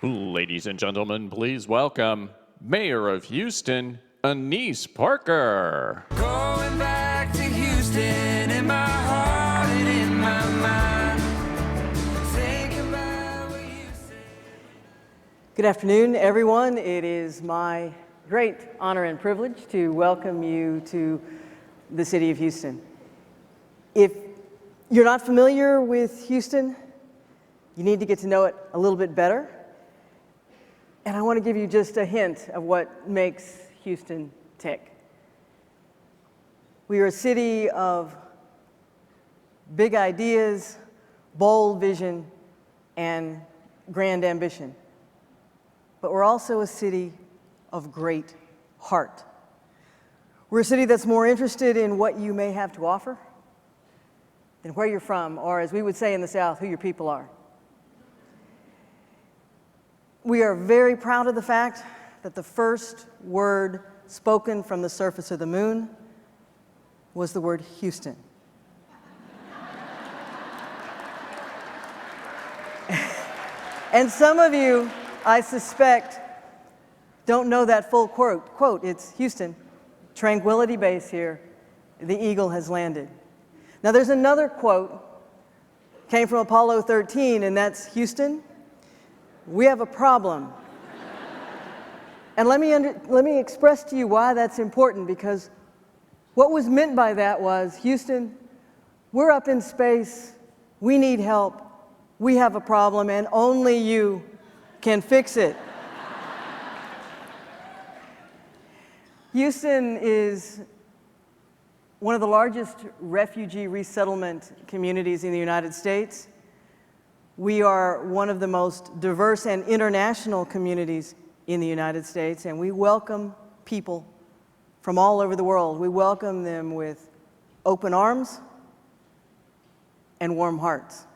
Ladies and gentlemen, please welcome Mayor of Houston, Annise Parker. Going back to Houston in my heart and in my mind. Thinking about what you said. Good afternoon, everyone. It is my great honor and privilege to welcome you to the city of Houston. If you're not familiar with Houston, you need to get to know it a little bit better. And I want to give you just a hint of what makes Houston tick. We are a city of big ideas, bold vision, and grand ambition. But we're also a city of great heart. We're a city that's more interested in what you may have to offer than where you're from, or as we would say in the South, who your people are. We are very proud of the fact that the first word spoken from the surface of the moon was the word Houston. And some of you, I suspect, don't know that full quote. It's Houston, tranquility base here, the eagle has landed. Now there's another quote, came from Apollo 13, and that's Houston, we have a problem. And let me express to you why that's important, because what was meant by that was, Houston, we're up in space, we need help, we have a problem, and only you can fix it. Houston is one of the largest refugee resettlement communities in the United States. We are one of the most diverse and international communities in the United States, and we welcome people from all over the world. We welcome them with open arms and warm hearts.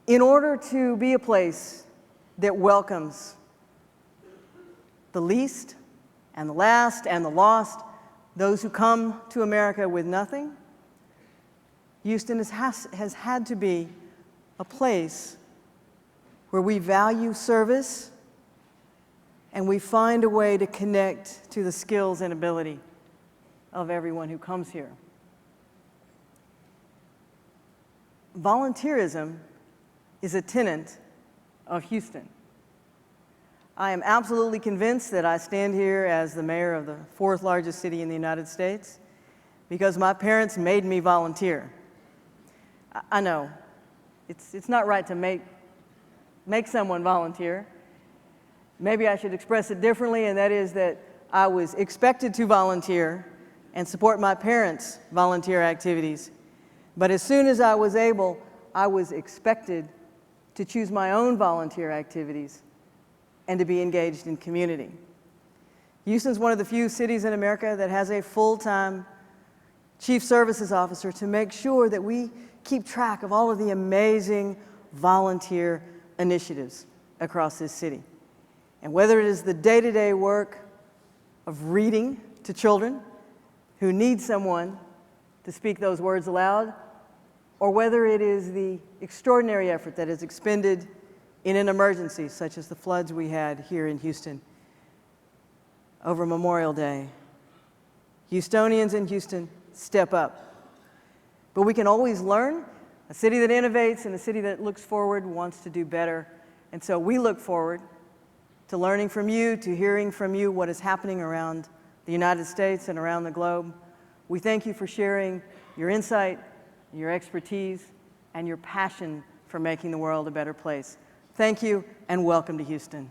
In order to be a place that welcomes the least and the last and the lost, those who come to America with nothing, Houston has had to be a place where we value service and we find a way to connect to the skills and ability of everyone who comes here. Volunteerism is a tenet of Houston. I am absolutely convinced that I stand here as the mayor of the fourth largest city in the United States because my parents made me volunteer. I know, it's not right to make someone volunteer. Maybe I should express it differently, and that is that I was expected to volunteer and support my parents' volunteer activities. But as soon as I was able, I was expected to choose my own volunteer activities and to be engaged in community. Houston's one of the few cities in America that has a full-time chief services officer to make sure that we keep track of all of the amazing volunteer initiatives across this city. And whether it is the day-to-day work of reading to children who need someone to speak those words aloud, or whether it is the extraordinary effort that is expended in an emergency, such as the floods we had here in Houston over Memorial Day, Houstonians in Houston step up. But we can always learn. A city that innovates and a city that looks forward wants to do better. And so we look forward to learning from you, to hearing from you what is happening around the United States and around the globe. We thank you for sharing your insight, your expertise, and your passion for making the world a better place. Thank you, and welcome to Houston.